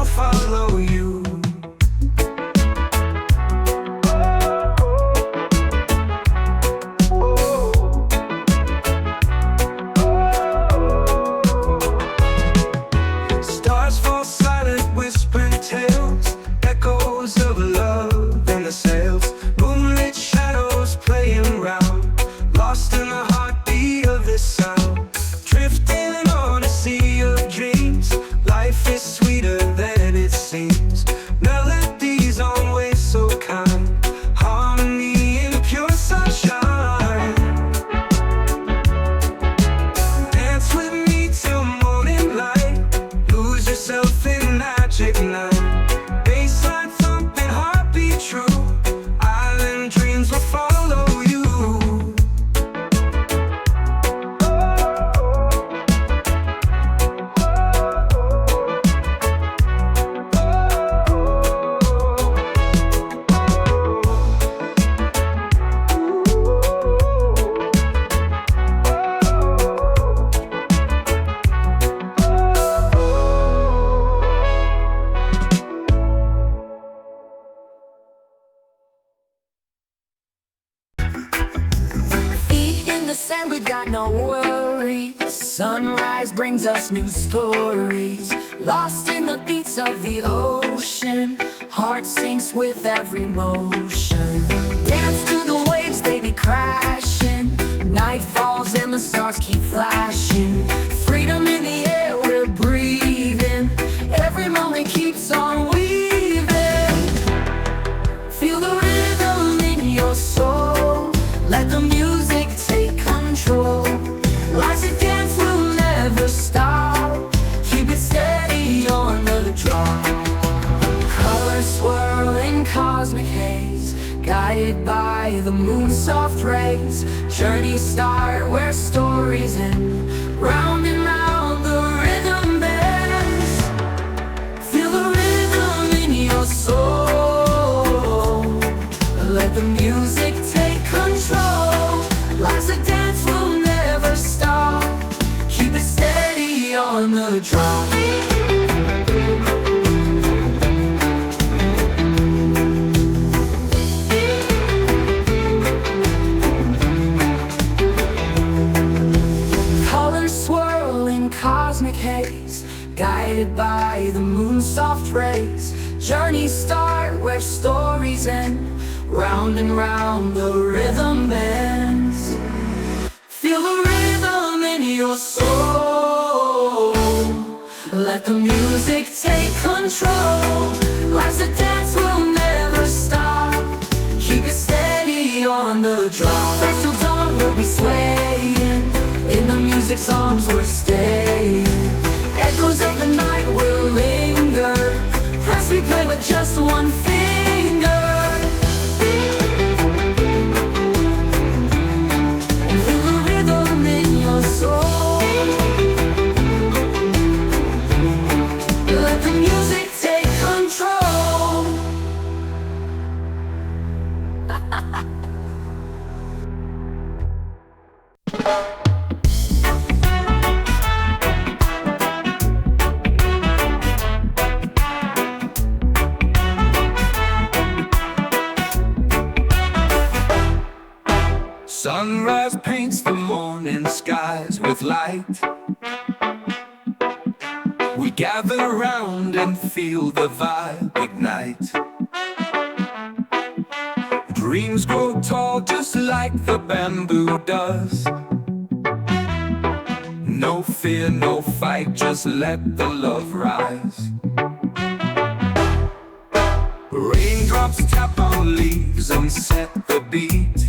will follow you. Stars fall silent, whispering tales, echoes of love in the sails. Moonlit shadows playing round, lost in the heartbeat of this sound. Drifting on a sea of dreams, life is sweeter than it seems. Melodies on waves so kind, harmony in pure sunshine. Dance with me till morning light, lose yourself in magic night. Bassline thumping, heartbeat true, island dreams will follow you. Feet in the sand, we got no worries. Sunrise brings us new stories. Lost in the beats of the ocean, heart sinks with every motion. Dance to the waves, they be crashing. Night falls and the stars keep flashing. Freedom in the air, we're breathing. Every moment keeps on weaving. Feel the rhythm in your soul, let the music take control. Life's a dance, we'll never stop. Keep it steady on the drum. Colors swirling, cosmic haze, guided by the moon's soft rays. Journeys start where stories end, round and round the rhythm bends. Feel the rhythm in your soul, let the music take control. Life's a dance, we'll never stop. Keep it steady on the drum. Colors swirling, cosmic haze, guided by the moon's soft rays. Journeys start where stories end, round and round the rhythm bends. Feel the rhythm in your soul, let the music take control. Life's a dance, we'll never stop. Keep it steady on the drum. First till dawn, we'll be swaying. In the music's arms, we're staying. Echoes of the night will linger. Press replay with just one finger. Feel the rhythm in your soul, let the music take control. Sunrise paints the morning skies with light. We gather around and feel the vibe ignite. Dreams grow tall just like the bamboo does. No fear, no fight, just let the love rise. Raindrops tap on leaves and set the beat.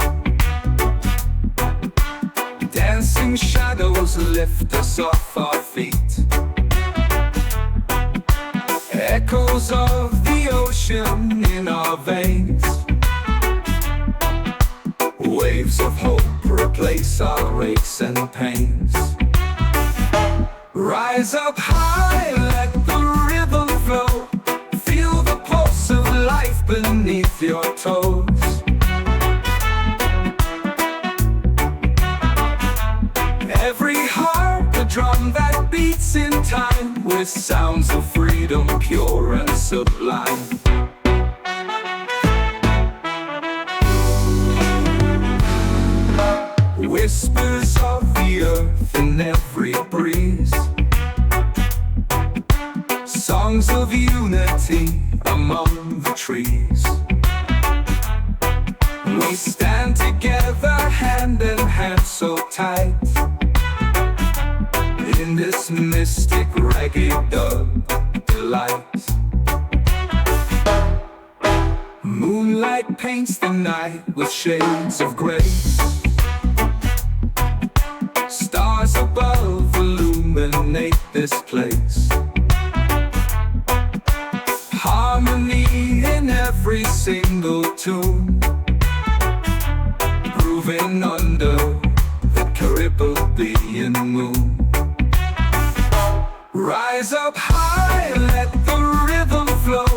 Dancing shadows lift us off our feet. Echoes of the ocean in our veins. Waves of hope replace our aches and pains. Rise up high, let the rhythm flow. Feel the pulse of life beneath your toes. Every heart, a drum that beats in time. time with sounds of freedom, pure and sublime. Whispers of the earth in every breeze, songs of unity among the trees. We stand together hand in hand so tight, in this mystic reggae dub delight. Moonlight paints the night with shades of grace, stars above illuminate this place. Harmony in every single tune, grooving under the Caribbean moon. Rise up high, let the rhythm flow,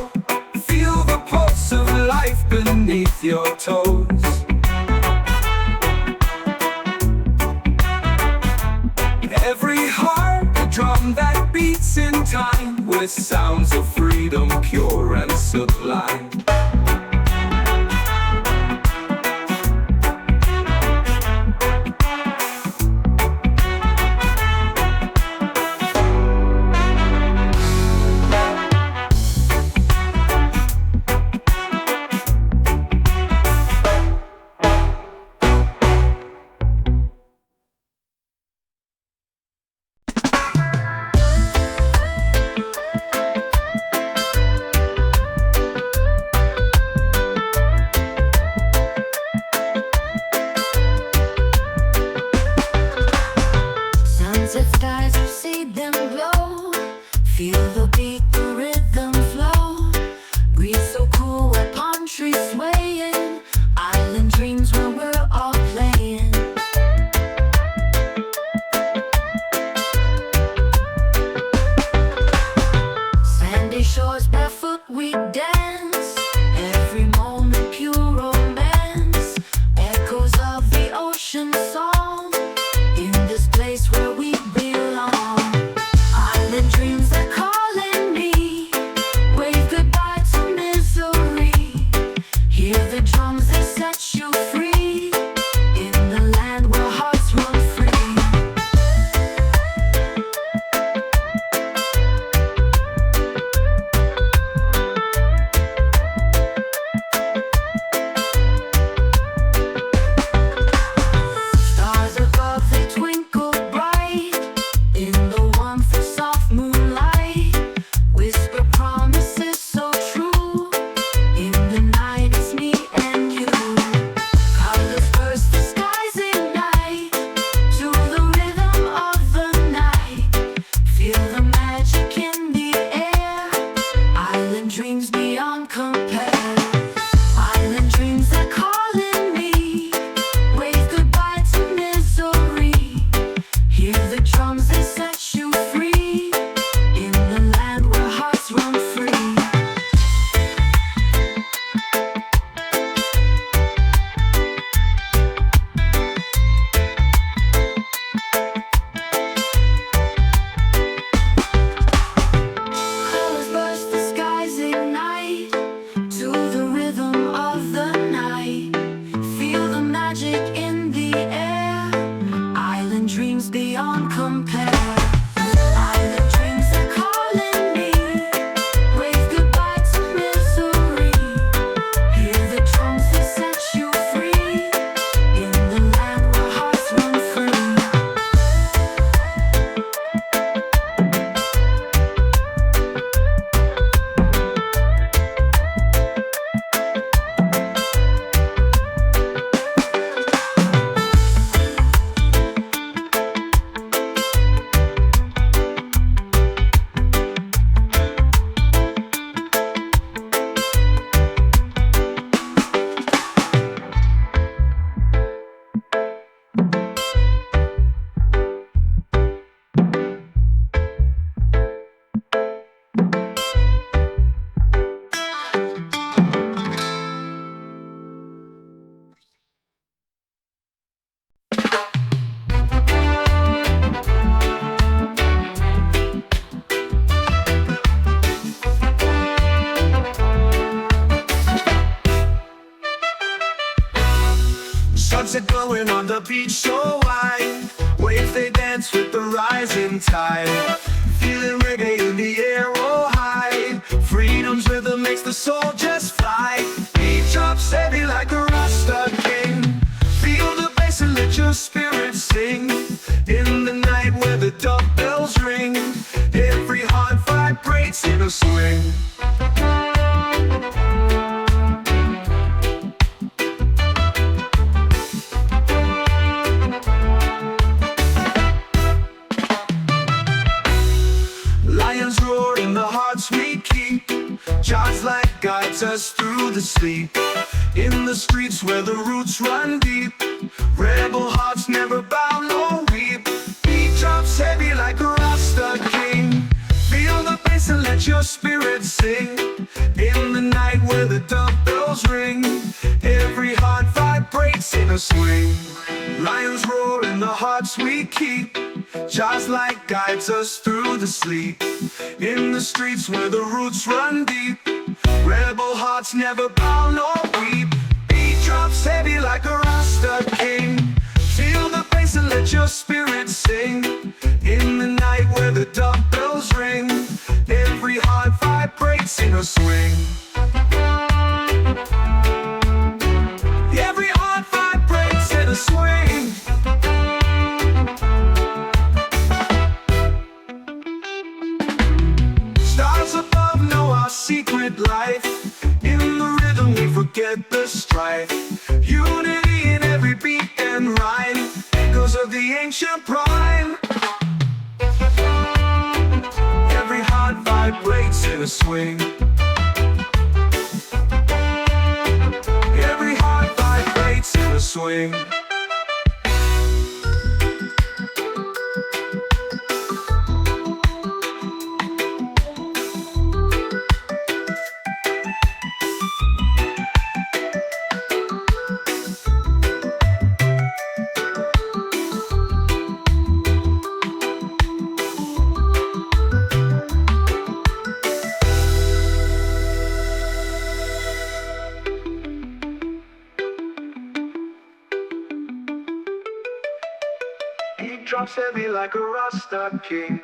feel the pulse of life beneath your toes. Every heart, a drum that beats in time with sounds of freedom, pure and sublime. Sunset skies, you see them glow. Feel the beat, the rhythm flow. Breeze so cool where palm trees swaying. Island dreams where we're all playing. Sandy shores, barefoot we dance. Every moment pure romance. Echoes of the ocean song, in this place where we belong. Island dreams are calling me. beach so wide. Waves they dance with the rising tide. Feeling reggae in the air, oh high. Freedom's rhythm makes the soul just fly. Beat drops heavy like a Rasta king. Feel the bass and let your spirit sing. In the night where the dub bells ring, every heart vibrates in a swing. Lions roar in the hearts we keep. Jars like guides us through the sleep. In the streets where the roots run deep, rebel hearts never bow nor weep. Beat drops heavy like a Rasta king. Feel the bass and let your spirit sing. In the night where the dub bells ring, every heart vibrates in a swing. Lions roar in the hearts we keep. Jars like guides us through the sleep. In the streets where the roots run deep, rebel hearts never bow nor weep. Beat drops heavy like a Rasta king. Feel the bass and let your spirit sing. In the night where the dub bells ring, every heart vibrates in a swing. Every heart vibrates in a swing. Stars above know our secret life. In the rhythm we forget the strife. Unity in every beat and rhyme, echoes of the ancient prime. Every heart vibrates in a swing. Every heart vibrates in a swing. Beat drops heavy like a Rasta king.